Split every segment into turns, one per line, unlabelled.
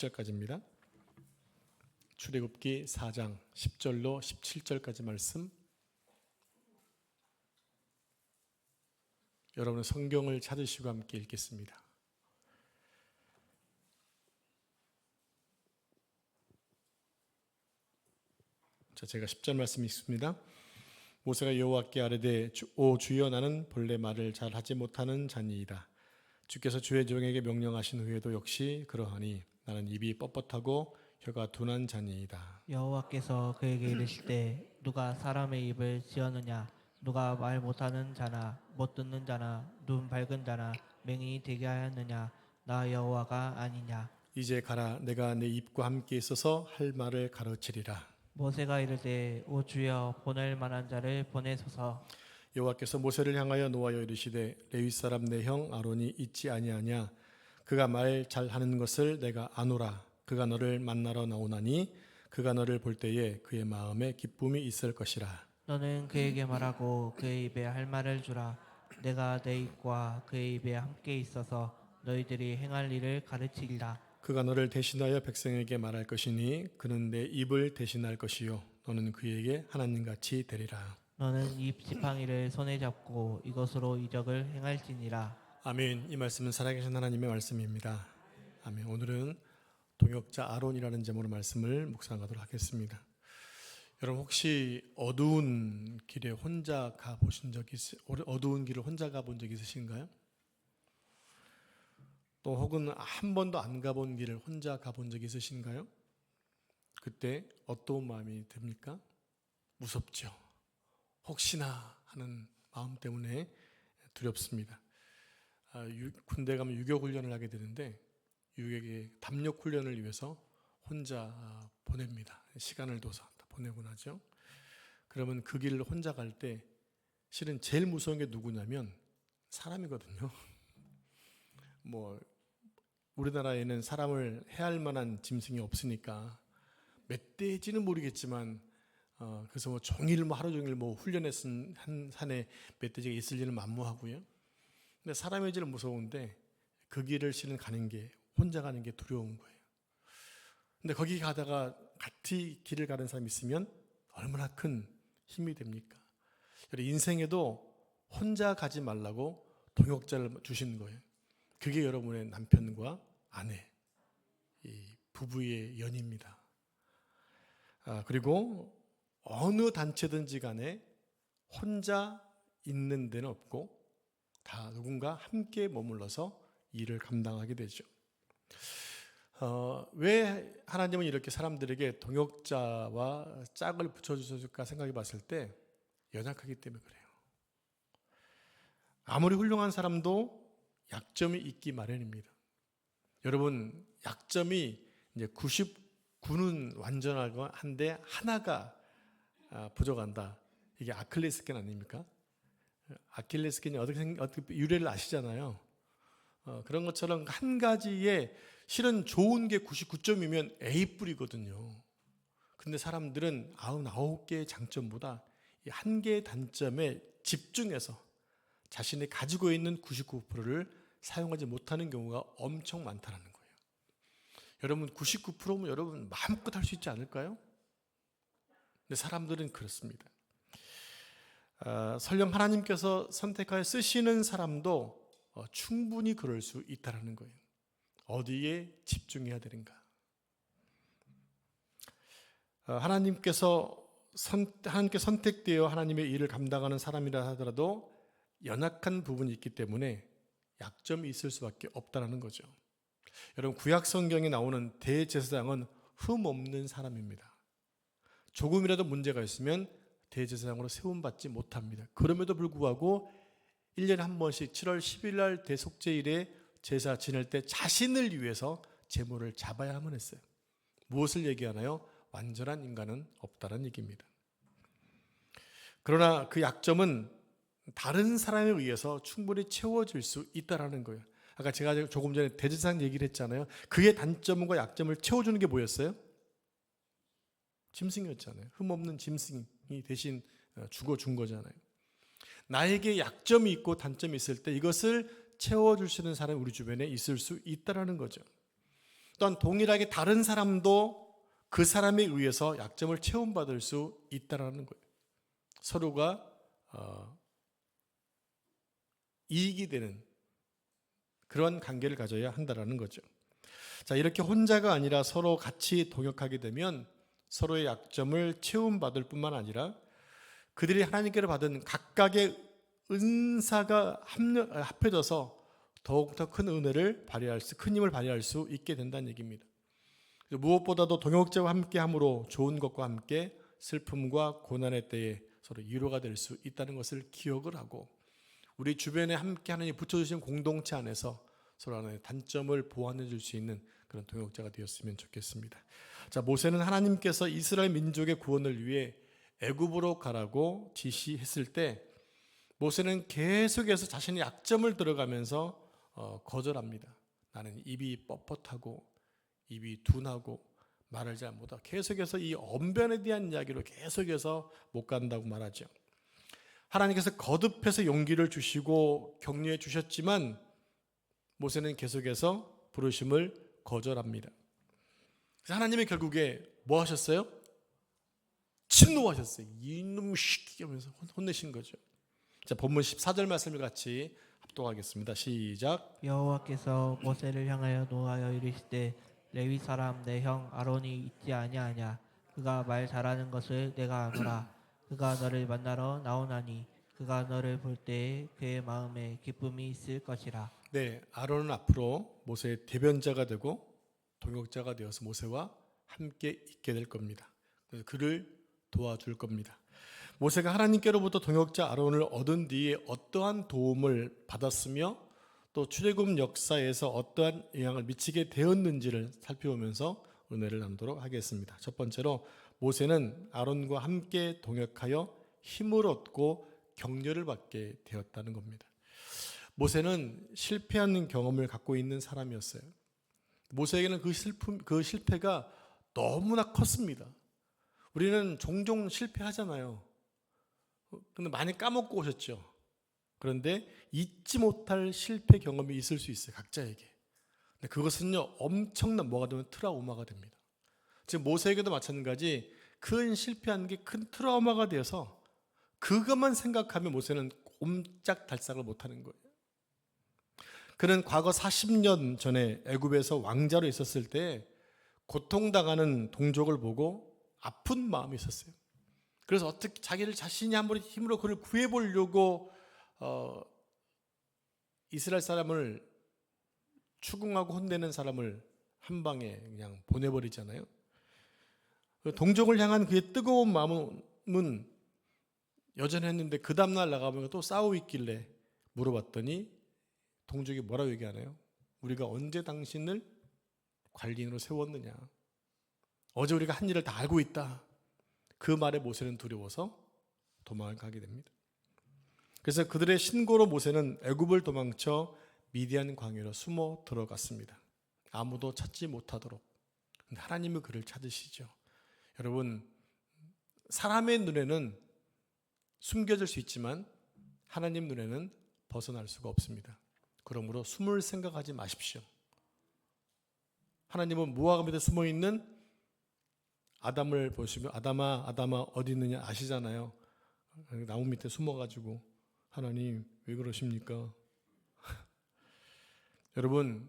10절까지입니다. 출애굽기 4장 10절로 17절까지 말씀. 여러분은 성경을 찾으시고 함께 읽겠습니다. 제가 10절 말씀 읽습니다. 모세가 여호와께 아뢰되 오 주여 나는 본래 말을 잘 하지 못하는 자니이다. 주께서 주의 종에게 명령하신 후에도 역시 그러하니 나는 입이 뻣뻣하고 혀가 둔한 자니이다.
여호와께서 그에게 이르시되 누가 사람의 입을 지었느냐 누가 말 못하는 자나 못 듣는 자나 눈 밝은 자나 맹인이 되게 하였느냐 나 여호와가 아니냐.
이제 가라 내가 내 입과 함께 있어서 할 말을 가르치리라.
모세가 이르되 오 주여 보낼 만한 자를 보내소서.
여호와께서 모세를 향하여 노하여 이르시되 레위 사람 내 형 아론이 있지 아니하냐. 그가 말 잘하는 것을 내가 아노라. 그가 너를 만나러 나오나니 그가 너를 볼 때에 그의 마음에 기쁨이 있을 것이라.
너는 그에게 말하고 그의 입에 할 말을 주라. 내가 내 입과 그의 입에 함께 있어서 너희들이 행할 일을 가르치리라.
그가 너를 대신하여 백성에게 말할 것이니 그는 내 입을 대신할 것이요 너는 그에게 하나님같이 되리라.
너는 입 지팡이를 손에 잡고 이것으로 이적을 행할지니라.
아멘. 이 말씀은 살아계신 하나님의 말씀입니다. 아멘. 오늘은 동역자 아론이라는 제목으로 말씀을 묵상하도록 하겠습니다. 여러분 혹시 어두운 길에 혼자 가보신 적 어두운 길을 혼자 가본 적 있으신가요? 또 혹은 한 번도 안 가본 길을 혼자 가본 적 있으신가요? 그때 어떤 마음이 듭니까? 무섭죠. 혹시나 하는 마음 때문에 두렵습니다. 군대 가면 유격 훈련을 하게 되는데 유격의 담력 훈련을 위해서 혼자 보냅니다. 시간을 둬서 보내고 나죠. 그러면 그 길을 혼자 갈 때 실은 제일 무서운 게 누구냐면 사람이거든요. 우리나라에는 사람을 해할 만한 짐승이 없으니까 멧돼지는 모르겠지만 그래서 종일 하루 종일 훈련해서 한 산에 멧돼지가 있을 일은 만무하고요. 근데 사람의 제일 무서운데 그 길을 실은 가는 게 혼자 가는 게 두려운 거예요. 근데 거기 가다가 같이 길을 가는 사람이 있으면 얼마나 큰 힘이 됩니까? 인생에도 혼자 가지 말라고 동역자를 주신 거예요. 그게 여러분의 남편과 아내, 이 부부의 연입니다. 그리고 어느 단체든지 간에 혼자 있는 데는 없고 다 누군가 함께 머물러서 일을 감당하게 되죠. 왜 하나님은 이렇게 사람들에게 동역자와 짝을 붙여주셨을까 생각해 봤을 때 연약하기 때문에 그래요. 아무리 훌륭한 사람도 약점이 있기 마련입니다. 여러분 약점이 이제 99는 완전하고 한데 하나가 부족한다. 이게 아킬레스腱 아닙니까? 아킬레스腱이 어떻게 유래를 아시잖아요. 그런 것처럼 한 가지에 실은 좋은 게 99점이면 A뿔이거든요. 근데 사람들은 99개의 장점보다 한 개의 단점에 집중해서 자신이 가지고 있는 99%를 사용하지 못하는 경우가 엄청 많다는 거예요. 여러분 99%면 여러분 마음껏 할 수 있지 않을까요? 근데 사람들은 그렇습니다. 설령 하나님께서 선택하여 쓰시는 사람도 충분히 그럴 수 있다는 거예요. 어디에 집중해야 되는가? 하나님께 선택되어 하나님의 일을 감당하는 사람이라 하더라도 연약한 부분이 있기 때문에 약점이 있을 수밖에 없다는 거죠. 여러분 구약 성경에 나오는 대제사장은 흠없는 사람입니다. 조금이라도 문제가 있으면 대제사장으로 세움받지 못합니다. 그럼에도 불구하고 1년에 한 번씩 7월 10일 날 대속죄일에 제사 지낼 때 자신을 위해서 제물을 잡아야만 했어요. 무엇을 얘기하나요? 완전한 인간은 없다는 얘기입니다. 그러나 그 약점은 다른 사람에 의해서 충분히 채워질 수 있다는 거예요. 아까 제가 조금 전에 대제사장 얘기를 했잖아요. 그의 단점과 약점을 채워주는 게 뭐였어요? 짐승이었잖아요. 흠없는 짐승이 대신 죽어준 거잖아요. 나에게 약점이 있고 단점이 있을 때 이것을 채워줄 수 있는 사람이 우리 주변에 있을 수 있다는 거죠. 또한 동일하게 다른 사람도 그 사람에 의해서 약점을 체험받을 수 있다라는 거예요. 서로가 이익이 되는 그런 관계를 가져야 한다라는 거죠. 자, 이렇게 혼자가 아니라 서로 같이 동역하게 되면 서로의 약점을 체험받을 뿐만 아니라 그들이 하나님께로 받은 각각의 은사가 합해져서 더욱더 큰 은혜를 큰 힘을 발휘할 수 있게 된다는 얘기입니다. 무엇보다도 동역자와 함께함으로 좋은 것과 함께 슬픔과 고난의 때에 서로 위로가 될 수 있다는 것을 기억을 하고 우리 주변에 함께 하나님이 붙여주신 공동체 안에서 서로 하나의 단점을 보완해 줄 수 있는 그런 동역자가 되었으면 좋겠습니다. 자, 모세는 하나님께서 이스라엘 민족의 구원을 위해 애굽으로 가라고 지시했을 때 모세는 계속해서 자신의 약점을 들어가면서 거절합니다. 나는 입이 뻣뻣하고 입이 둔하고 말을 잘 못하고 계속해서 이 언변에 대한 이야기로 계속해서 못 간다고 말하죠. 하나님께서 거듭해서 용기를 주시고 격려해 주셨지만 모세는 계속해서 부르심을 거절합니다. 그래서 하나님이 결국에 뭐 하셨어요? 침노하셨어요. 이놈 시키 하면서 혼내신 거죠. 자, 본문 14절 말씀을 같이 합독하겠습니다. 시작.
여호와께서 모세를 향하여 노하여 이르시되 레위 사람 내 형 아론이 있지 아니하냐 그가 말 잘하는 것을 내가 아노라 그가 너를 만나러 나오나니 그가 너를 볼 때에 그의 마음에 기쁨이 있을 것이라.
네, 아론은 앞으로 모세의 대변자가 되고 동역자가 되어서 모세와 함께 있게 될 겁니다. 그래서 그를 도와줄 겁니다. 모세가 하나님께로부터 동역자 아론을 얻은 뒤에 어떠한 도움을 받았으며 또 출애굽 역사에서 어떠한 영향을 미치게 되었는지를 살펴보면서 은혜를 나누도록 하겠습니다. 첫 번째로 모세는 아론과 함께 동역하여 힘을 얻고 격려를 받게 되었다는 겁니다. 모세는 실패하는 경험을 갖고 있는 사람이었어요. 모세에게는 그 실패가 너무나 컸습니다. 우리는 종종 실패하잖아요. 근데 많이 까먹고 오셨죠. 그런데 잊지 못할 실패 경험이 있을 수 있어요. 각자에게. 근데 그것은요, 엄청난 뭐가 되면 트라우마가 됩니다. 지금 모세에게도 마찬가지 큰 실패한 게 큰 트라우마가 되어서 그것만 생각하면 모세는 옴짝달싹을 못하는 거예요. 그는 과거 40년 전에 애굽에서 왕자로 있었을 때 고통당하는 동족을 보고 아픈 마음이 있었어요. 그래서 어떻게 자기를 자신이 한번 힘으로 그를 구해보려고 이스라엘 사람을 추궁하고 혼내는 사람을 한 방에 그냥 보내버리잖아요. 동족을 향한 그의 뜨거운 마음은 여전했는데 그 다음날 나가보면 또 싸우고 있길래 물어봤더니 동족이 뭐라고 얘기하나요? 우리가 언제 당신을 관리인으로 세웠느냐. 어제 우리가 한 일을 다 알고 있다. 그 말에 모세는 두려워서 도망을 가게 됩니다. 그래서 그들의 신고로 모세는 애굽을 도망쳐 미디안 광야로 숨어 들어갔습니다. 아무도 찾지 못하도록. 근데 하나님이 그를 찾으시죠. 여러분, 사람의 눈에는 숨겨질 수 있지만 하나님 눈에는 벗어날 수가 없습니다. 그러므로 숨을 생각하지 마십시오. 하나님은 무화과 밑에 숨어있는 아담을 보시면 아담아 어디 있느냐 아시잖아요. 나무 밑에 숨어가지고 하나님 왜 그러십니까? 여러분,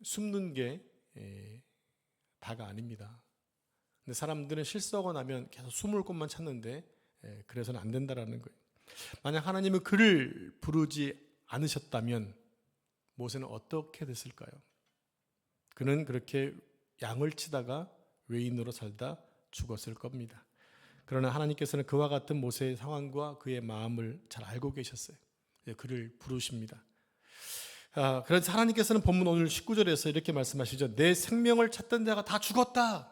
숨는 게 다가 아닙니다. 근데 사람들은 실수하고 나면 계속 숨을 곳만 찾는데 그래서는 안 된다라는 거예요. 만약 하나님은 그를 부르지 않으셨다면 모세는 어떻게 됐을까요? 그는 그렇게 양을 치다가 외인으로 살다 죽었을 겁니다. 그러나 하나님께서는 그와 같은 모세의 상황과 그의 마음을 잘 알고 계셨어요. 그를 부르십니다. 그래서 하나님께서는 본문 오늘 19절에서 이렇게 말씀하시죠. 내 생명을 찾던 자가 다 죽었다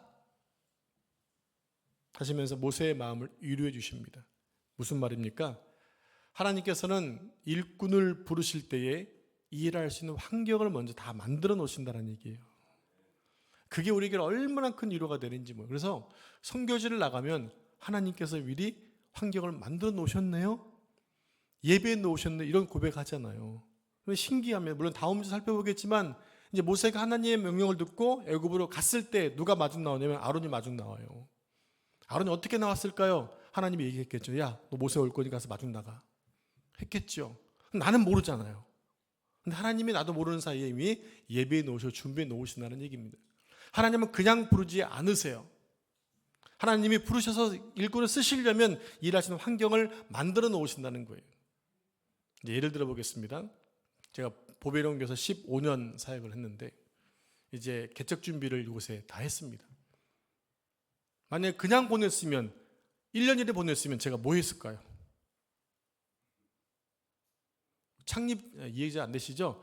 하시면서 모세의 마음을 위로해 주십니다. 무슨 말입니까? 하나님께서는 일꾼을 부르실 때에 일할 수 있는 환경을 먼저 다 만들어 놓으신다는 얘기예요. 그게 우리에게 얼마나 큰 위로가 되는지 뭐. 그래서 선교지를 나가면 하나님께서 미리 환경을 만들어 놓으셨네요. 예배해 놓으셨네. 이런 고백하잖아요. 신기하면 물론 다음 주 살펴보겠지만 이제 모세가 하나님의 명령을 듣고 애굽으로 갔을 때 누가 마중 나오냐면 아론이 마중 나와요. 아론이 어떻게 나왔을까요? 하나님이 얘기했겠죠. 야, 너 모세 올 거니까 가서 마중 나가. 했겠죠. 나는 모르잖아요. 근데 하나님이 나도 모르는 사이에 이미 예배해 놓으시고 준비해 놓으신다는 얘기입니다. 하나님은 그냥 부르지 않으세요. 하나님이 부르셔서 일꾼을 쓰시려면 일하시는 환경을 만들어 놓으신다는 거예요. 이제 예를 들어 보겠습니다. 제가 보배로운 교사 15년 사역을 했는데 이제 개척 준비를 이곳에 다 했습니다. 만약에 그냥 보냈으면 1년 일에 보냈으면 제가 뭐 했을까요? 창립 이해가 안 되시죠?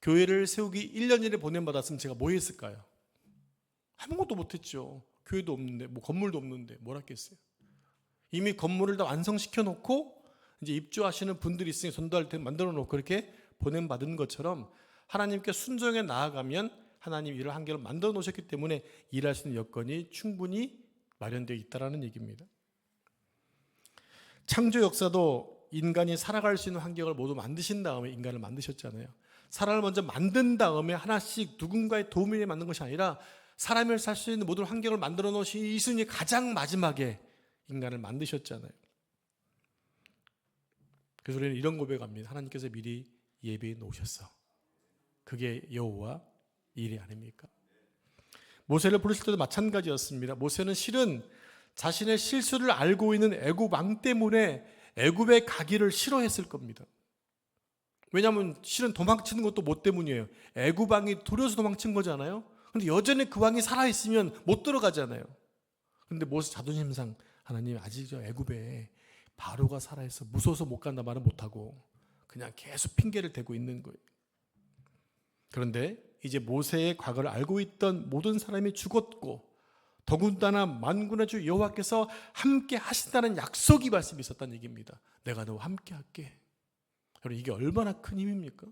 교회를 세우기 1년 일에 보냄받았으면 제가 뭐 했을까요? 아무것도 못했죠. 교회도 없는데 뭐 건물도 없는데 뭘 했겠어요? 이미 건물을 다 완성시켜 놓고 이제 입주하시는 분들이 있으니 전도할 때 만들어 놓고 그렇게 보냄받은 것처럼 하나님께 순종해 나아가면 하나님 일을 한결 만들어 놓으셨기 때문에 일하시는 여건이 충분히 마련되어 있다는 얘기입니다. 창조 역사도 인간이 살아갈 수 있는 환경을 모두 만드신 다음에 인간을 만드셨잖아요. 사람을 먼저 만든 다음에 하나씩 누군가의 도움을 만든 것이 아니라 사람을 살 수 있는 모든 환경을 만들어 놓으신 이순이 가장 마지막에 인간을 만드셨잖아요. 그래서 우리는 이런 고백합니다. 하나님께서 미리 예비해 놓으셨어. 그게 여호와 일이 아닙니까? 모세를 부르실 때도 마찬가지였습니다. 모세는 실은 자신의 실수를 알고 있는 애굽 왕 때문에 애굽에 가기를 싫어했을 겁니다. 왜냐하면 실은 도망치는 것도 뭐 때문이에요? 애굽 왕이 두려워서 도망친 거잖아요. 근데 여전히 그 왕이 살아있으면 못 들어가잖아요. 근데 모세 자존심상 하나님 아직 저 애굽에 바로가 살아있어 무서워서 못 간다 말은 못하고 그냥 계속 핑계를 대고 있는 거예요. 그런데 이제 모세의 과거를 알고 있던 모든 사람이 죽었고 더군다나 만군의 주 여호와께서 함께 하신다는 약속이 말씀이 있었다는 얘기입니다. 내가 너와 함께 할게. 여러분 이게 얼마나 큰 힘입니까?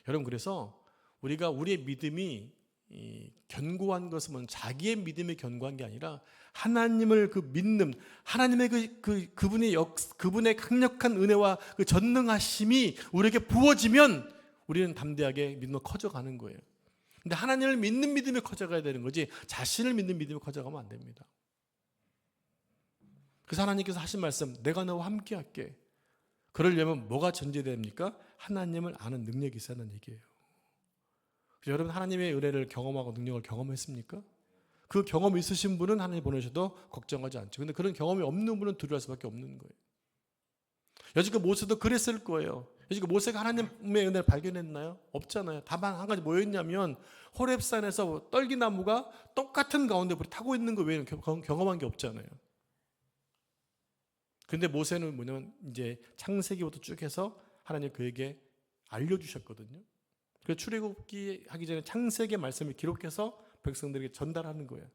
여러분 그래서 우리가 우리의 믿음이 견고한 것은 자기의 믿음이 견고한 게 아니라 하나님을 그 믿는 하나님의 그분의 강력한 은혜와 그 전능하심이 우리에게 부어지면 우리는 담대하게 믿음이 커져가는 거예요. 근데 하나님을 믿는 믿음이 커져가야 되는 거지 자신을 믿는 믿음이 커져가면 안 됩니다. 그래서 하나님께서 하신 말씀 내가 너와 함께 할게. 그러려면 뭐가 전제됩니까? 하나님을 아는 능력이 있어야 하는 얘기예요. 여러분 하나님의 은혜를 경험하고 능력을 경험했습니까? 그 경험이 있으신 분은 하나님 보내셔도 걱정하지 않죠. 근데 그런 경험이 없는 분은 두려워할 수밖에 없는 거예요. 여지껏 모세도 그랬을 거예요. 여지껏 모세가 하나님의 은혜를 발견했나요? 없잖아요. 다만 한 가지 뭐였냐면 호렙산에서 떨기나무가 똑같은 가운데 불이 타고 있는 거 외에는 경험한 게 없잖아요. 근데 모세는 뭐냐면 이제 창세기부터 쭉 해서 하나님 그에게 알려주셨거든요. 그래서 출애굽기 하기 전에 창세기의 말씀을 기록해서 백성들에게 전달하는 거예요.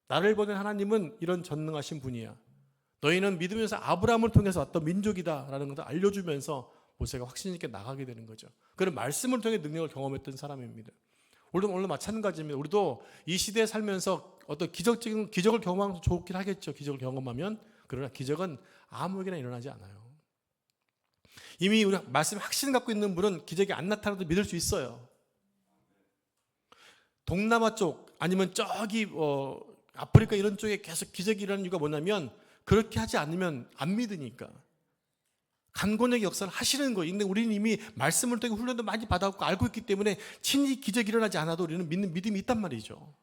나를 보낸 하나님은 이런 전능하신 분이야. 너희는 믿으면서 아브라함을 통해서 왔던 민족이다라는 것을 알려주면서 모세가 확신 있게 나가게 되는 거죠. 그런 말씀을 통해 능력을 경험했던 사람입니다. 우리도 오늘 마찬가지입니다. 우리도 이 시대에 살면서 어떤 기적을 경험하면 좋긴 하겠죠. 기적을 경험하면. 그러나 기적은 아무에게나 일어나지 않아요. 이미 우리 말씀 확신 갖고 있는 분은 기적이 안 나타나도 믿을 수 있어요. 동남아 쪽 아니면 저기 아프리카 이런 쪽에 계속 기적이 일어나는 이유가 뭐냐면 그렇게 하지 않으면 안 믿으니까. 강권의 역사를 하시는 거예요. 근데 우리는 이미 말씀을 통해 훈련도 많이 받았고 알고 있기 때문에 친히 기적이 일어나지 않아도 우리는 믿는 믿음이 있단 말이죠.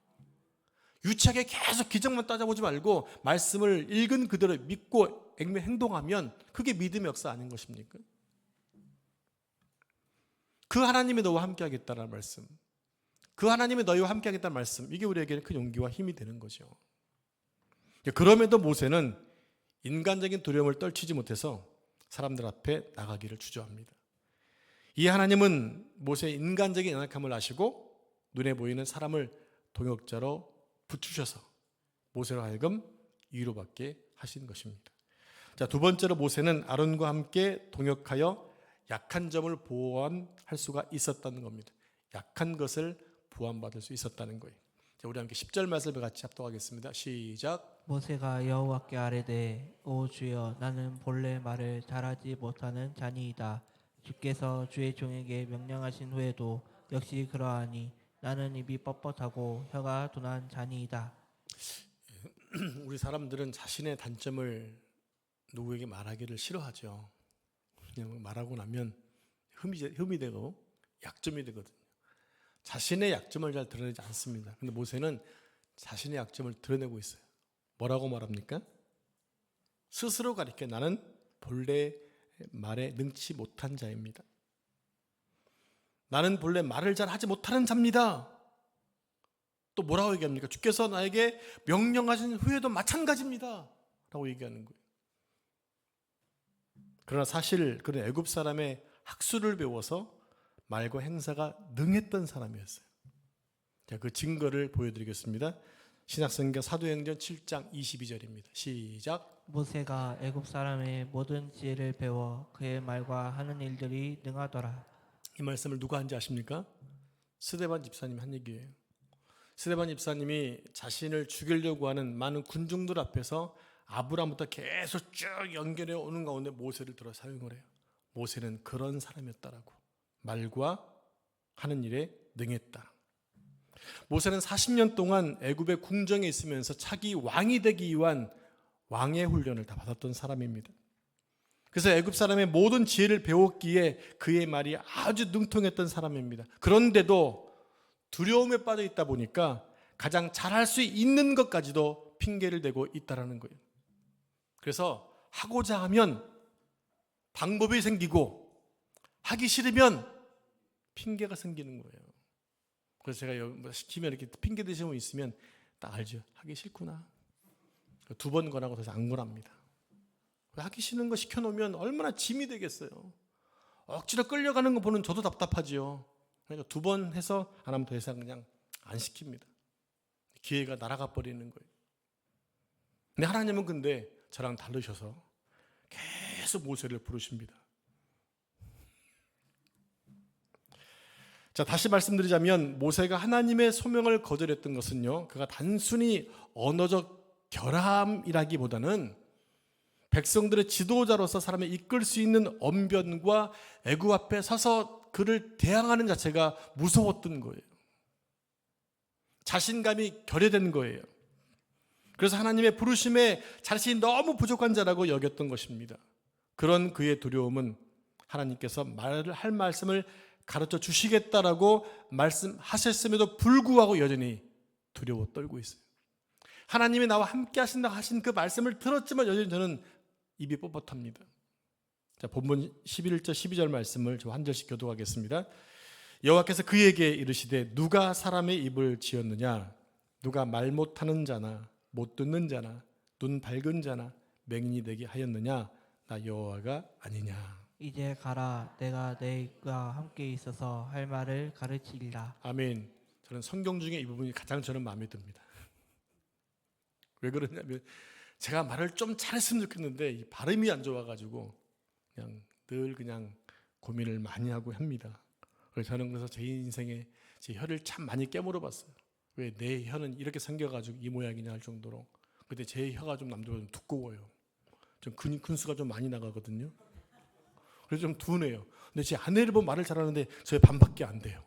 유치하게 계속 기적만 따져보지 말고 말씀을 읽은 그대로 믿고 행동하면 그게 믿음의 역사 아닌 것입니까? 그 하나님이 너와 함께 하겠다는 말씀, 그 하나님이 너희와 함께 하겠다는 말씀, 이게 우리에게는 큰 용기와 힘이 되는 거죠. 그럼에도 모세는 인간적인 두려움을 떨치지 못해서 사람들 앞에 나가기를 주저합니다. 이 하나님은 모세의 인간적인 연약함을 아시고 눈에 보이는 사람을 동역자로 붙이셔서 모세로 하여금 위로받게 하신 것입니다. 자, 두 번째로 모세는 아론과 함께 동역하여 약한 점을 보완할 수가 있었다는 겁니다. 약한 것을 보완받을 수 있었다는 거예요. 자, 우리 함께 10절 말씀을 같이 합독하겠습니다. 시작.
모세가 여호와께 아뢰되 오 주여 나는 본래 말을 잘하지 못하는 자니이다. 주께서 주의 종에게 명령하신 후에도 역시 그러하니 나는 입이 뻣뻣하고 혀가 둔한 자니이다.
우리 사람들은 자신의 단점을 누구에게 말하기를 싫어하죠. 그냥 말하고 나면 흠이 되고 약점이 되거든요. 자신의 약점을 잘 드러내지 않습니다. 근데 모세는 자신의 약점을 드러내고 있어요. 뭐라고 말합니까? 스스로 가리켜 나는 본래 말에 능치 못한 자입니다. 나는 본래 말을 잘 하지 못하는 자입니다. 또 뭐라고 얘기합니까? 주께서 나에게 명령하신 후에도 마찬가지입니다. 라고 얘기하는 거예요. 그러나 사실 그는 애굽 사람의 학술을 배워서 말과 행사가 능했던 사람이었어요. 자, 그 증거를 보여드리겠습니다. 신약성경 사도행전 7장 22절입니다. 시작.
모세가 애굽 사람의 모든 지혜를 배워 그의 말과 하는 일들이 능하더라.
이 말씀을 누가 한지 아십니까? 스데반 집사님이 한 얘기예요. 스데반 집사님이 자신을 죽이려고 하는 많은 군중들 앞에서 아브라함부터 계속 쭉 연결해 오는 가운데 모세를 들어 사용을 해요. 모세는 그런 사람이었다라고. 말과 하는 일에 능했다. 모세는 40년 동안 애굽의 궁정에 있으면서 차기 왕이 되기 위한 왕의 훈련을 다 받았던 사람입니다. 그래서 애굽 사람의 모든 지혜를 배웠기에 그의 말이 아주 능통했던 사람입니다. 그런데도 두려움에 빠져 있다 보니까 가장 잘할 수 있는 것까지도 핑계를 대고 있다라는 거예요. 그래서 하고자 하면 방법이 생기고 하기 싫으면 핑계가 생기는 거예요. 그래서 제가 시키면 이렇게 핑계 대시는 분 있으면 딱 알죠. 하기 싫구나. 2번 권하고 더 이상 안 권합니다. 하기 싫은 거 시켜놓으면 얼마나 짐이 되겠어요. 억지로 끌려가는 거 보는 저도 답답하지요. 그러니까 2번 해서 안 하면 더 이상 그냥 안 시킵니다. 기회가 날아가 버리는 거예요. 근데 하나님은 근데 저랑 다르셔서 계속 모세를 부르십니다. 자, 다시 말씀드리자면 모세가 하나님의 소명을 거절했던 것은요, 그가 단순히 언어적 결함이라기보다는 백성들의 지도자로서 사람을 이끌 수 있는 언변과 애굽 앞에 서서 그를 대항하는 자체가 무서웠던 거예요. 자신감이 결여된 거예요. 그래서 하나님의 부르심에 자신이 너무 부족한 자라고 여겼던 것입니다. 그런 그의 두려움은 하나님께서 할 말씀을 가르쳐 주시겠다라고 말씀하셨음에도 불구하고 여전히 두려워 떨고 있어요. 하나님이 나와 함께 하신다고 하신 그 말씀을 들었지만 여전히 저는 입이 뻣뻣합니다. 자, 본문 11절 12절 말씀을 저 한 절씩 교독하겠습니다. 여호와께서 그에게 이르시되 누가 사람의 입을 지었느냐? 누가 말 못하는 자나 못 듣는 자나 눈 밝은 자나 맹인이 되게 하였느냐? 나 여호와가 아니냐?
이제 가라. 내가 너희와 함께 있어서 할 말을 가르치리라.
아멘. 저는 성경 중에 이 부분이 가장 저는 마음에 듭니다. 왜 그러냐면 제가 말을 좀 잘했으면 좋겠는데 이 발음이 안 좋아가지고 그냥 늘 그냥 고민을 많이 하고 합니다. 그래서 저는 그래서 제 인생에 제 혀를 참 많이 깨물어봤어요. 왜 내 혀는 이렇게 생겨가지고 이 모양이냐 할 정도로. 근데 제 혀가 좀 남들보다 좀 두꺼워요. 좀 근수가 좀 많이 나가거든요. 그래서 좀 둔해요. 근데 제 아내를 보면 말을 잘하는데 저의 반밖에 안 돼요.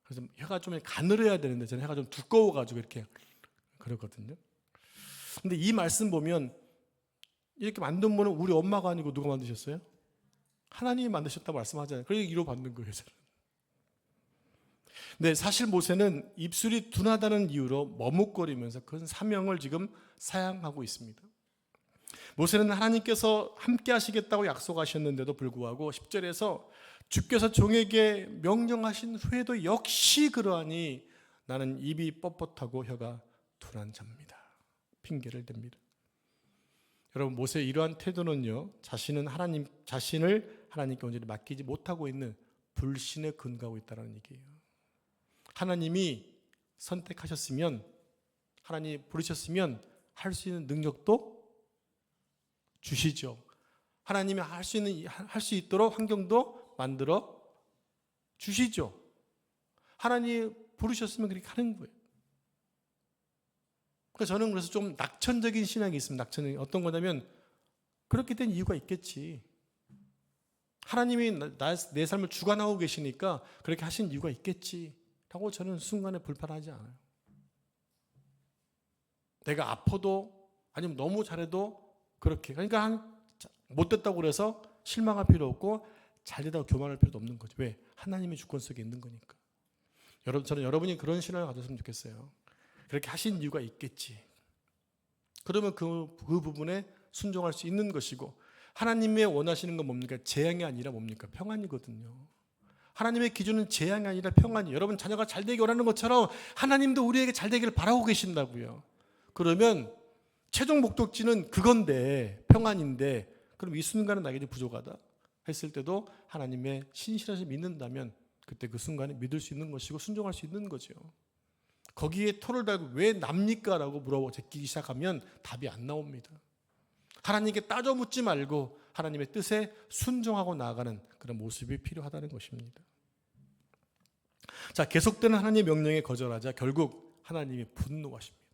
그래서 혀가 좀 가늘어야 되는데 저는 혀가 좀 두꺼워가지고 이렇게 그러거든요. 근데 이 말씀 보면 이렇게 만든 분은 우리 엄마가 아니고 누가 만드셨어요? 하나님이 만드셨다고 말씀하잖아요. 그래서 이로 받는 거예요, 저는. 근데 사실 모세는 입술이 둔하다는 이유로 머뭇거리면서 그런 사명을 지금 사양하고 있습니다. 모세는 하나님께서 함께 하시겠다고 약속하셨는데도 불구하고 10절에서 주께서 종에게 명령하신 후에도 역시 그러하니 나는 입이 뻣뻣하고 혀가 둔한 자입니다. 핑계를 댑니다. 여러분, 모세의 이러한 태도는요, 자신을 하나님께 온전히 맡기지 못하고 있는 불신에 근거하고 있다는 얘기예요. 하나님이 선택하셨으면, 하나님이 부르셨으면 할 수 있는 능력도 주시죠. 하나님이 할 수 있도록 환경도 만들어 주시죠. 하나님이 부르셨으면 그렇게 하는 거예요. 그래서 저는 그래서 좀 낙천적인 신앙이 있습니다. 낙천적인 어떤 거냐면 그렇게 된 이유가 있겠지. 하나님이 내 삶을 주관하고 계시니까 그렇게 하신 이유가 있겠지라고 저는 순간에 불편하지 않아요. 내가 아파도 아니면 너무 잘해도 그렇게, 그러니까 못됐다고 그래서 실망할 필요 없고 잘되다고 교만할 필요도 없는 거죠. 왜? 하나님의 주권 속에 있는 거니까. 저는 여러분이 그런 신앙을 가졌으면 좋겠어요. 그렇게 하신 이유가 있겠지. 그러면 그 부분에 순종할 수 있는 것이고, 하나님의 원하시는 건 뭡니까? 재앙이 아니라 뭡니까? 평안이거든요. 하나님의 기준은 재앙이 아니라 평안이에요. 여러분 자녀가 잘 되기 원하는 것처럼 하나님도 우리에게 잘 되기를 바라고 계신다고요. 그러면 최종 목적지는 그건데, 평안인데, 그럼 이 순간은 나에게 부족하다 했을 때도 하나님의 신실하심을 믿는다면 그때 그 순간에 믿을 수 있는 것이고 순종할 수 있는 거죠. 거기에 토를 달고 왜 납니까? 라고 물어보고 제끼기 시작하면 답이 안 나옵니다. 하나님께 따져 묻지 말고 하나님의 뜻에 순종하고 나아가는 그런 모습이 필요하다는 것입니다. 자, 계속되는 하나님의 명령에 거절하자 결국 하나님이 분노하십니다.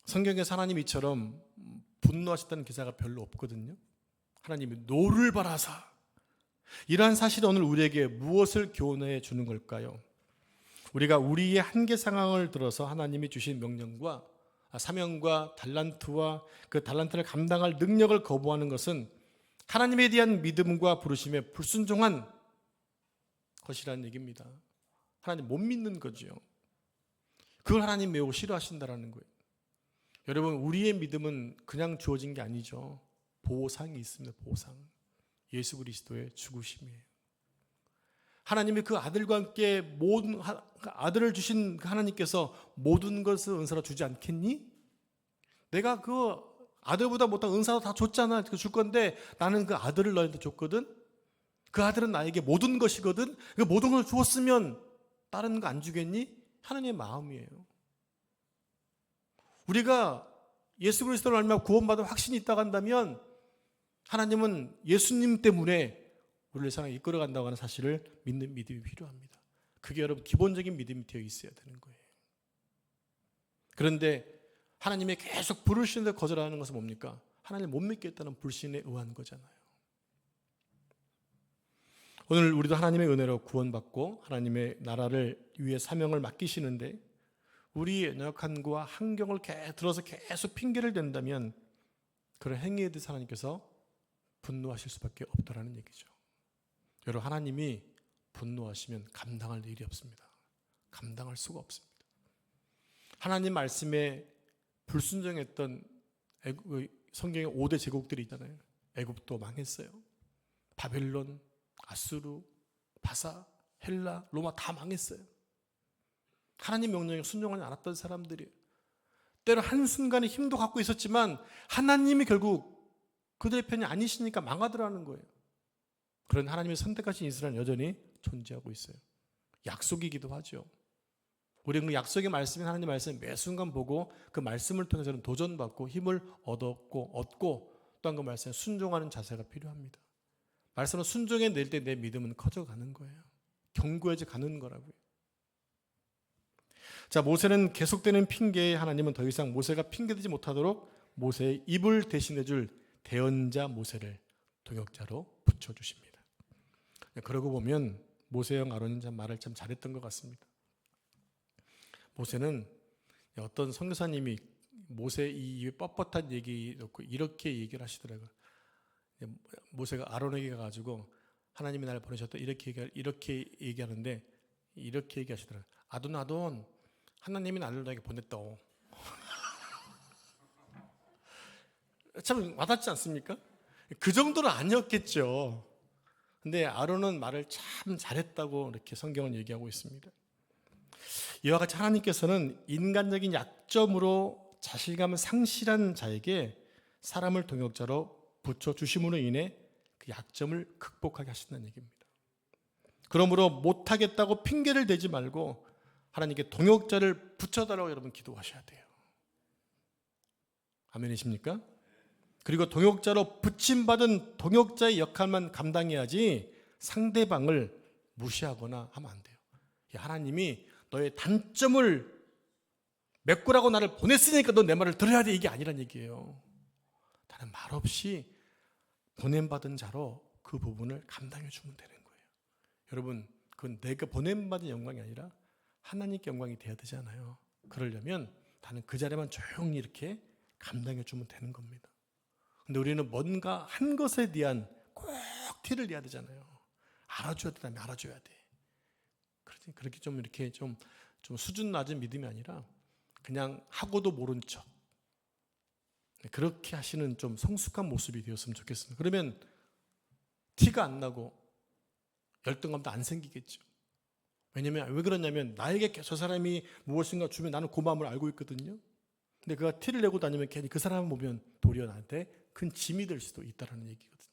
성경에서 하나님이 이처럼 분노하셨다는 기사가 별로 없거든요. 하나님이 노를 바라사. 이러한 사실이 오늘 우리에게 무엇을 교훈해 주는 걸까요? 우리가 우리의 한계 상황을 들어서 하나님이 주신 명령과 사명과 달란트와 그 달란트를 감당할 능력을 거부하는 것은 하나님에 대한 믿음과 부르심에 불순종한 것이라는 얘기입니다. 하나님 못 믿는 거죠. 그걸 하나님 매우 싫어하신다라는 거예요. 여러분, 우리의 믿음은 그냥 주어진 게 아니죠. 보상이 있습니다. 보상. 예수 그리스도의 죽으심이에요. 하나님이 그 아들과 함께 모든 아들을 주신 하나님께서 모든 것을 은사로 주지 않겠니? 내가 그 아들보다 못한 은사도 다 줬잖아. 줄 건데 나는 그 아들을 너희한테 줬거든. 그 아들은 나에게 모든 것이거든. 그 모든 걸 주었으면 다른 거 안 주겠니? 하나님의 마음이에요. 우리가 예수 그리스도를 알면 구원받을 확신이 있다고 한다면 하나님은 예수님 때문에 우리를 세상에 이끌어간다고 하는 사실을 믿는 믿음이 필요합니다. 그게 여러분 기본적인 믿음이 되어 있어야 되는 거예요. 그런데 하나님의 계속 부르시는데 거절하는 것은 뭡니까? 하나님을 못 믿겠다는 불신에 의한 거잖아요. 오늘 우리도 하나님의 은혜로 구원받고 하나님의 나라를 위해 사명을 맡기시는데 우리의 연약함과 환경을 들어서 계속 핑계를 댄다면 그런 행위에 대해서 하나님께서 분노하실 수밖에 없다라는 얘기죠. 여러분, 하나님이 분노하시면 감당할 일이 없습니다. 감당할 수가 없습니다. 하나님 말씀에 불순종했던 성경의 5대 제국들이 있잖아요. 애굽도 망했어요. 바벨론, 아수르, 바사, 헬라, 로마 다 망했어요. 하나님 명령에 순종하지 않았던 사람들이 때로 한순간에 힘도 갖고 있었지만 하나님이 결국 그들의 편이 아니시니까 망하더라는 거예요. 그런 하나님의 선택하신 이스라엘은 여전히 존재하고 있어요. 약속이기도 하죠. 우리는 그 약속의 말씀인 하나님의 말씀을 매 순간 보고 그 말씀을 통해서는 도전받고 힘을 얻고 또한 그 말씀에 순종하는 자세가 필요합니다. 말씀을 순종해 낼 때 내 믿음은 커져가는 거예요. 견고해져 가는 거라고요. 자, 모세는 계속되는 핑계에 하나님은 더 이상 모세가 핑계대지 못하도록 모세의 입을 대신해 줄 대언자 모세를 동역자로 붙여주십니다. 그러고 보면 모세형 아론이 참 말을 참 잘했던 것 같습니다. 모세는 어떤 선교사님이 모세 이 입에 뻣뻣한 얘기 놓고 이렇게 얘기를 하시더라고요. 모세가 아론에게 가가지고 하나님이 나를 보내셨다 이렇게 얘기하는데 이렇게 얘기하시더라고요. 아돈 하나님이 나를 너에게 보냈다오. 참 와닿지 않습니까? 그 정도는 아니었겠죠. 근데 아론은 말을 참 잘했다고 이렇게 성경은 얘기하고 있습니다. 이와 같이 하나님께서는 인간적인 약점으로 자신감을 상실한 자에게 사람을 동역자로 붙여주심으로 인해 그 약점을 극복하게 하신다는 얘기입니다. 그러므로 못하겠다고 핑계를 대지 말고 하나님께 동역자를 붙여달라고 여러분 기도하셔야 돼요. 아멘이십니까? 그리고 동역자로 붙임받은 동역자의 역할만 감당해야지 상대방을 무시하거나 하면 안 돼요. 하나님이 너의 단점을 메꾸라고 나를 보냈으니까 너 내 말을 들어야 돼, 이게 아니란 얘기예요. 나는 말없이 보냄받은 자로 그 부분을 감당해 주면 되는 거예요. 여러분, 그건 내가 보냄받은 영광이 아니라 하나님께 영광이 돼야 되잖아요. 그러려면 나는 그 자리만 조용히 이렇게 감당해 주면 되는 겁니다. 근데 우리는 뭔가 한 것에 대한 꼭 티를 내야 되잖아요. 알아줘야 되다면 알아줘야 돼. 그렇게 좀 이렇게 좀 수준 낮은 믿음이 아니라 그냥 하고도 모른 척. 그렇게 하시는 좀 성숙한 모습이 되었으면 좋겠습니다. 그러면 티가 안 나고 열등감도 안 생기겠죠. 왜냐면 왜 그러냐면 나에게 저 사람이 무엇인가 주면 나는 그 마음을 알고 있거든요. 근데 그가 티를 내고 다니면 괜히 그 사람을 보면 도리어 나한테 큰 짐이 될 수도 있다는 얘기거든요.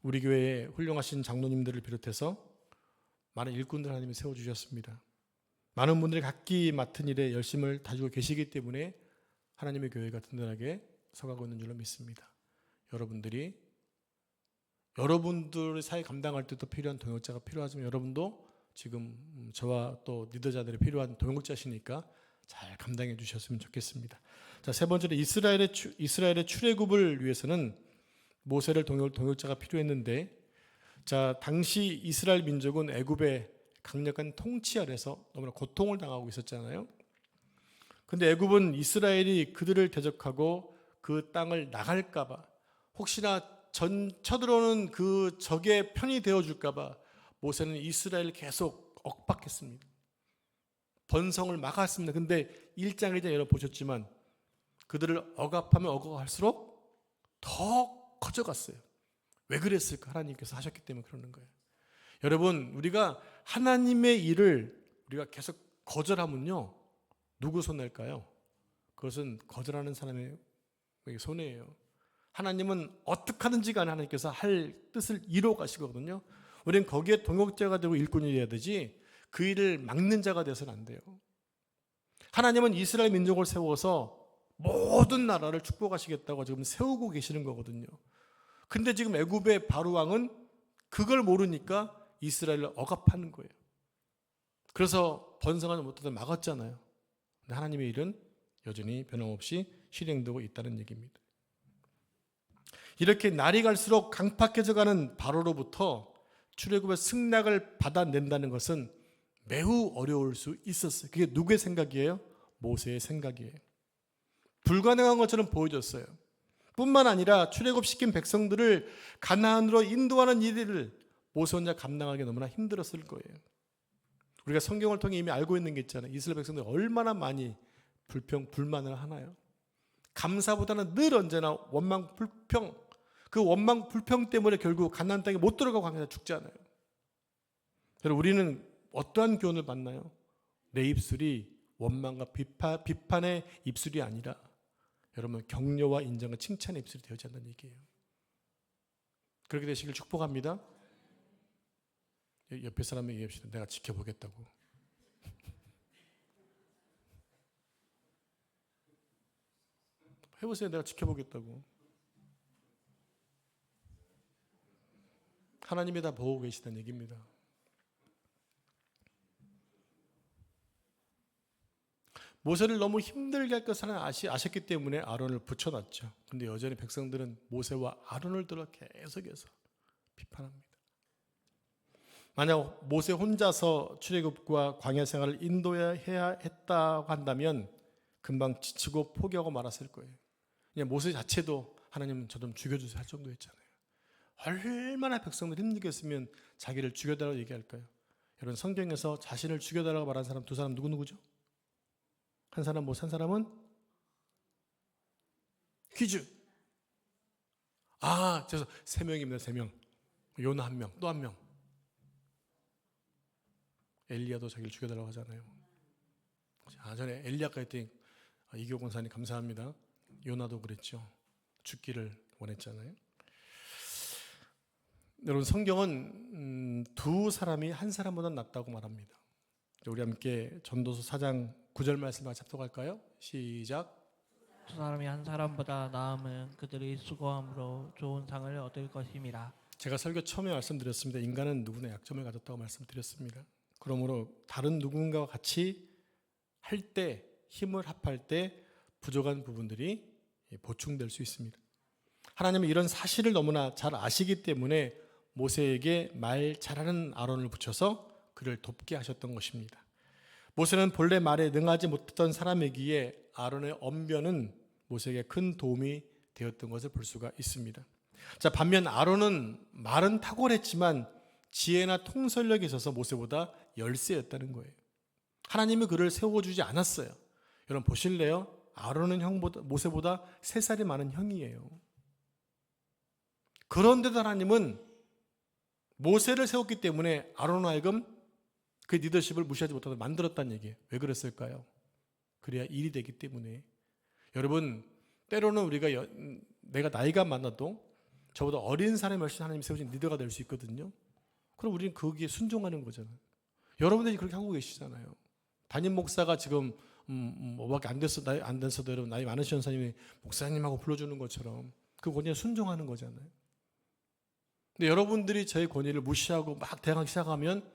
우리 교회에 훌륭하신 장로님들을 비롯해서 많은 일꾼들 하나님이 세워주셨습니다. 많은 분들이 각기 맡은 일에 열심을 다지고 계시기 때문에 하나님의 교회가 든든하게 서가고 있는 줄로 믿습니다. 여러분들의 사회 감당할 때도 필요한 동역자가 필요하지만 여러분도 지금 저와 또 리더자들이 필요한 동역자시니까 잘 감당해 주셨으면 좋겠습니다. 자, 세 번째로 이스라엘의 출애굽을 위해서는 모세를 동역자가 필요했는데, 자, 당시 이스라엘 민족은 애굽의 강력한 통치 아래서 너무나 고통을 당하고 있었잖아요. 근데 애굽은 이스라엘이 그들을 대적하고 그 땅을 나갈까봐, 혹시나 쳐들어오는 그 적의 편이 되어줄까봐 모세는 이스라엘을 계속 억박했습니다. 번성을 막았습니다. 근데 1장에 여러분 보셨지만 그들을 억압하면 억압할수록 더 커져갔어요. 왜 그랬을까? 하나님께서 하셨기 때문에 그러는 거예요. 여러분, 우리가 하나님의 일을 우리가 계속 거절하면요, 누구 손해일까요? 그것은 거절하는 사람의 손해예요. 하나님은 어떻게 하든지 간에 하나님께서 할 뜻을 이루어 가시거든요. 우리는 거기에 동역자가 되고 일꾼이 돼야 되지 그 일을 막는 자가 되어서는 안 돼요. 하나님은 이스라엘 민족을 세워서 모든 나라를 축복하시겠다고 지금 세우고 계시는 거거든요. 근데 지금 애굽의 바로 왕은 그걸 모르니까 이스라엘을 억압하는 거예요. 그래서 번성하지 못하다 막았잖아요. 근데 하나님의 일은 여전히 변함없이 실행되고 있다는 얘기입니다. 이렇게 날이 갈수록 강팍해져 가는 바로로부터 출애굽의 승낙을 받아낸다는 것은 매우 어려울 수 있었어요. 그게 누구의 생각이에요? 모세의 생각이에요. 불가능한 것처럼 보여졌어요. 뿐만 아니라 출애굽시킨 백성들을 가나안으로 인도하는 일을 모세 혼자 감당하기 너무나 힘들었을 거예요. 우리가 성경을 통해 이미 알고 있는 게 있잖아요. 이스라엘 백성들이 얼마나 많이 불만을 하나요? 감사보다는 늘 언제나 원망 불평, 그 원망 불평 때문에 결국 가나안 땅에 못 들어가고 강에서 죽잖아요. 그래서 우리는 어떠한 교훈을 받나요? 내 입술이 원망과 비판의 입술이 아니라 여러분 격려와 인정과 칭찬의 입술이 되어야 한다는 얘기예요. 그렇게 되시길 축복합니다. 옆에 사람에게 얘기합시다. 내가 지켜보겠다고. 해보세요. 내가 지켜보겠다고. 하나님이 다 보고 계시다는 얘기입니다. 모세를 너무 힘들게 할 것을 아셨기 때문에 아론을 붙여놨죠. 근데 여전히 백성들은 모세와 아론을 들어 계속해서 비판합니다. 만약 모세 혼자서 출애굽과 광야 생활을 인도해야 했다고 한다면 금방 지치고 포기하고 말았을 거예요. 그냥 모세 자체도 하나님 저 좀 죽여주세요 할 정도였잖아요. 얼마나 백성들이 힘들겠으면 자기를 죽여달라고 얘기할까요? 여러분 성경에서 자신을 죽여달라고 말한 사람 두 사람 누구죠? 한 사람 한 사람은 퀴즈. 그래서 3명입니다. 3명. 요나 1명, 또 1명. 엘리야도 자기를 죽여달라고 하잖아요. 전에 엘리야가 했더니 이교 권사님 감사합니다. 요나도 그랬죠. 죽기를 원했잖아요. 여러분 성경은 두 사람이 한 사람보다 낫다고 말합니다. 우리 함께 전도서 4장 9절 말씀을 합독할까요? 시작.
두 사람이 한 사람보다 나음은 그들이 수고함으로 좋은 상을 얻을 것임이라.
제가 설교 처음에 말씀드렸습니다. 인간은 누구나 약점을 가졌다고 말씀드렸습니다. 그러므로 다른 누군가와 같이 할 때, 힘을 합할 때 부족한 부분들이 보충될 수 있습니다. 하나님은 이런 사실을 너무나 잘 아시기 때문에 모세에게 말 잘하는 아론을 붙여서 그를 돕게 하셨던 것입니다. 모세는 본래 말에 능하지 못했던 사람이기에 아론의 언변은 모세에게 큰 도움이 되었던 것을 볼 수가 있습니다. 자, 반면 아론은 말은 탁월했지만 지혜나 통솔력에 있어서 모세보다 열세였다는 거예요. 하나님이 그를 세워주지 않았어요. 여러분 보실래요? 아론은 모세보다 3살이 많은 형이에요. 그런데도 하나님은 모세를 세웠기 때문에 아론을 하여금 그 리더십을 무시하지 못하도록 만들었다는 얘기예요. 왜 그랬을까요? 그래야 일이 되기 때문에. 여러분, 때로는 우리가 내가 나이가 많아도 저보다 어린 사람이 훨씬 하나님이 세우신 리더가 될 수 있거든요. 그럼 우리는 거기에 순종하는 거잖아요. 여러분들이 그렇게 하고 계시잖아요. 담임 목사가 지금 뭐밖에 안 됐어도 여러분 나이 많으신 전사님이 목사님하고 불러주는 것처럼 그 권위에 순종하는 거잖아요. 근데 여러분들이 저의 권위를 무시하고 막 대항하기 시작하면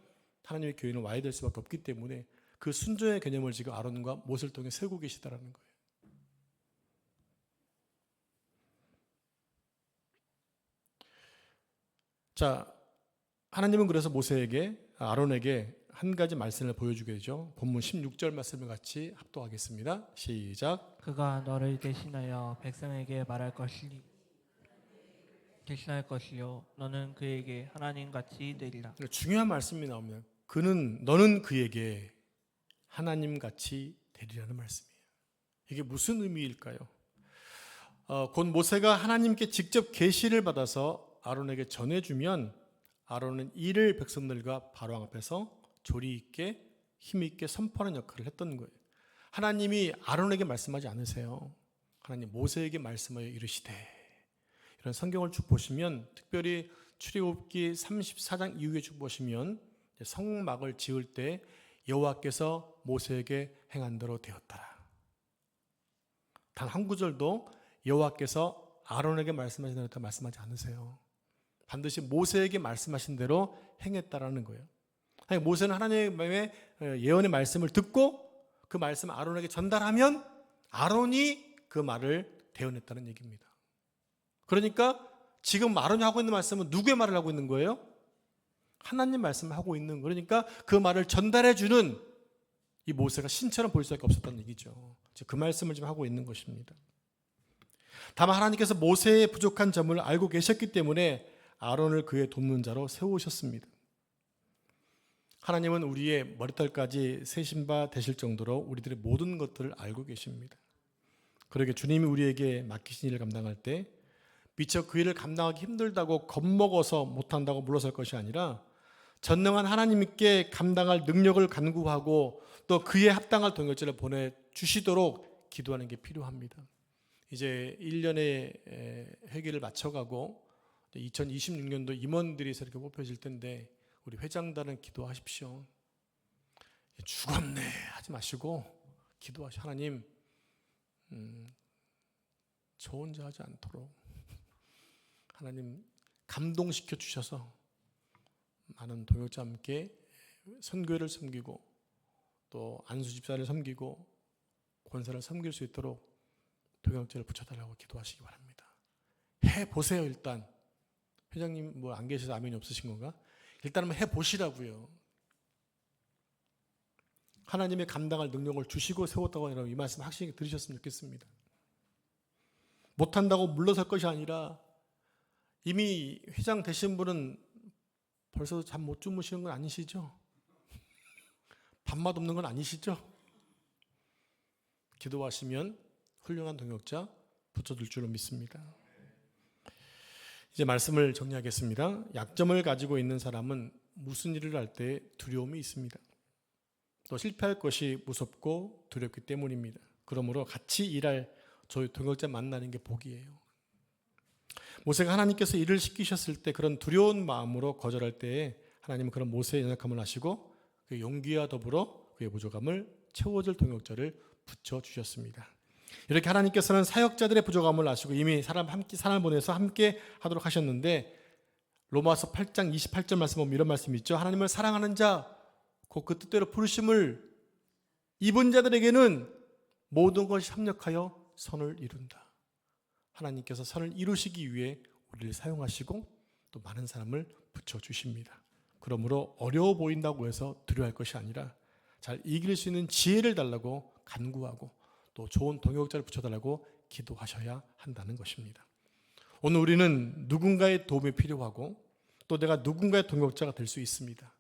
하나님의 교회는 와야 될 수밖에 없기 때문에 그 순종의 개념을 지금 아론과 모세를 통해 세우고 계시다라는 거예요. 자, 하나님은 그래서 아론에게 한 가지 말씀을 보여주게 되죠. 본문 16절 말씀을 같이 합독하겠습니다. 시작.
그가 너를 대신하여 백성에게 말할 대신할 것이요 너는 그에게 하나님같이 되리라.
중요한 말씀이 나옵니다. 너는 그에게 하나님같이 되리라는 말씀이에요. 이게 무슨 의미일까요? 곧 모세가 하나님께 직접 계시를 받아서 아론에게 전해주면 아론은 이를 백성들과 바로왕 앞에서 조리 있게 힘 있게 선포하는 역할을 했던 거예요. 하나님이 아론에게 말씀하지 않으세요. 하나님 모세에게 말씀하여 이르시되. 이런 성경을 쭉 보시면 특별히 출애굽기 34장 이후에 쭉 보시면 성막을 지을 때 여호와께서 모세에게 행한 대로 되었더라. 단 한 구절도 여호와께서 아론에게 말씀하신 대로 말씀하지 않으세요. 반드시 모세에게 말씀하신 대로 행했다라는 거예요. 모세는 하나님의 예언의 말씀을 듣고 그 말씀을 아론에게 전달하면 아론이 그 말을 대언했다는 얘기입니다. 그러니까 지금 아론이 하고 있는 말씀은 누구의 말을 하고 있는 거예요? 하나님 말씀을 하고 있는 거예요. 그러니까 그 말을 전달해주는 이 모세가 신처럼 보일 수밖에 없었다는 얘기죠. 그 말씀을 지금 하고 있는 것입니다. 다만 하나님께서 모세의 부족한 점을 알고 계셨기 때문에 아론을 그의 돕는 자로 세우셨습니다. 하나님은 우리의 머리털까지 세신 바 되실 정도로 우리들의 모든 것들을 알고 계십니다. 그러게 주님이 우리에게 맡기신 일을 감당할 때 미처 그 일을 감당하기 힘들다고 겁먹어서 못한다고 물러설 것이 아니라 전능한 하나님께 감당할 능력을 간구하고 또 그에 합당할 동역자를 보내주시도록 기도하는 게 필요합니다. 이제 1년의 회기를 마쳐가고 2026년도 임원들이 이렇게 뽑혀질 텐데 우리 회장단은 기도하십시오. 죽었네 하지 마시고 기도하시오. 하나님 저 혼자 하지 않도록 하나님 감동시켜 주셔서 많은 동역자와 함께 선교회를 섬기고 또 안수집사를 섬기고 권사를 섬길 수 있도록 동역자를 붙여달라고 기도하시기 바랍니다. 해보세요. 일단 회장님 뭐 안 계셔서 아멘이 없으신 건가? 일단 한번 해보시라고요. 하나님의 감당할 능력을 주시고 세웠다고 여러분 이 말씀 확실히 들으셨으면 좋겠습니다. 못한다고 물러설 것이 아니라 이미 회장 되신 분은 벌써 잠 못 주무시는 건 아니시죠? 밥맛 없는 건 아니시죠? 기도하시면 훌륭한 동역자 붙여줄 줄로 믿습니다. 이제 말씀을 정리하겠습니다. 약점을 가지고 있는 사람은 무슨 일을 할 때 두려움이 있습니다. 또 실패할 것이 무섭고 두렵기 때문입니다. 그러므로 같이 일할 저희 동역자 만나는 게 복이에요. 모세가 하나님께서 일을 시키셨을 때 그런 두려운 마음으로 거절할 때에 하나님은 그런 모세의 연약함을 아시고 그 용기와 더불어 그의 부족함을 채워줄 동역자를 붙여주셨습니다. 이렇게 하나님께서는 사역자들의 부족함을 아시고 이미 사람을 보내서 함께 하도록 하셨는데 로마서 8장 28절 말씀 보면 이런 말씀이 있죠. 하나님을 사랑하는 자 곧 그 뜻대로 부르심을 입은 자들에게는 모든 것이 합력하여 선을 이룬다. 하나님께서 선을 이루시기 위해 우리를 사용하시고 또 많은 사람을 붙여주십니다. 그러므로 어려워 보인다고 해서 두려워할 것이 아니라 잘 이길 수 있는 지혜를 달라고 간구하고 또 좋은 동역자를 붙여달라고 기도하셔야 한다는 것입니다. 오늘 우리는 누군가의 도움이 필요하고 또 내가 누군가의 동역자가 될 수 있습니다.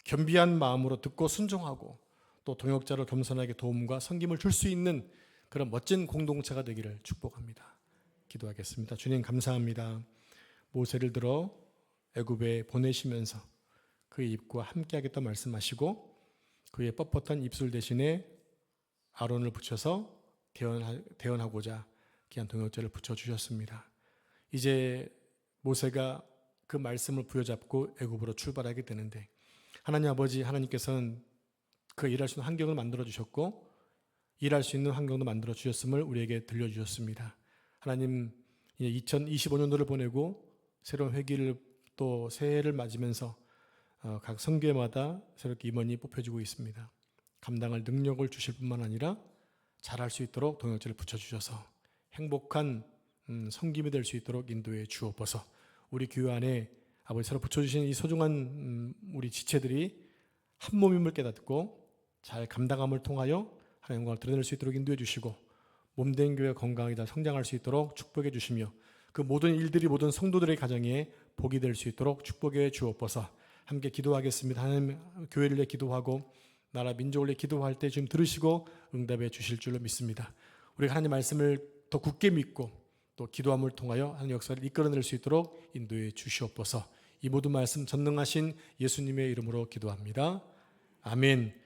겸비한 마음으로 듣고 순종하고 또 동역자를 겸손하게 도움과 섬김을 줄 수 있는 그런 멋진 공동체가 되기를 축복합니다. 기도하겠습니다. 주님 감사합니다. 모세를 들어 애굽에 보내시면서 그의 입과 함께하겠다 말씀하시고 그의 뻣뻣한 입술 대신에 아론을 붙여서 대언하고자 귀한 동역자를 붙여주셨습니다. 이제 모세가 그 말씀을 부여잡고 애굽으로 출발하게 되는데 하나님 아버지 하나님께서는 그 일할 수 있는 환경을 만들어 주셨고 일할 수 있는 환경도 만들어 주셨음을 우리에게 들려주셨습니다. 하나님 2025년도를 보내고 새로운 회기를 또 새해를 맞으면서 각 성교회마다 새롭게 임원이 뽑혀지고 있습니다. 감당할 능력을 주실 뿐만 아니라 잘할 수 있도록 동역자를 붙여주셔서 행복한 섬김이 될 수 있도록 인도해 주옵소서. 우리 교회 안에 아버지 새로 붙여주신 이 소중한 우리 지체들이 한 몸임을 깨닫고 잘 감당함을 통하여 하나님의 영광을 드러낼 수 있도록 인도해 주시고 몸된 교회 건강하게 잘 성장할 수 있도록 축복해 주시며 그 모든 일들이 모든 성도들의 가정에 복이 될 수 있도록 축복해 주옵소서. 함께 기도하겠습니다. 하나님 교회를 위해 기도하고 나라 민족을 위해 기도할 때 지금 들으시고 응답해 주실 줄로 믿습니다. 우리가 하나님 말씀을 더 굳게 믿고 또 기도함을 통하여 하나님 역사를 이끌어낼 수 있도록 인도해 주시옵소서. 이 모든 말씀 전능하신 예수님의 이름으로 기도합니다. 아멘.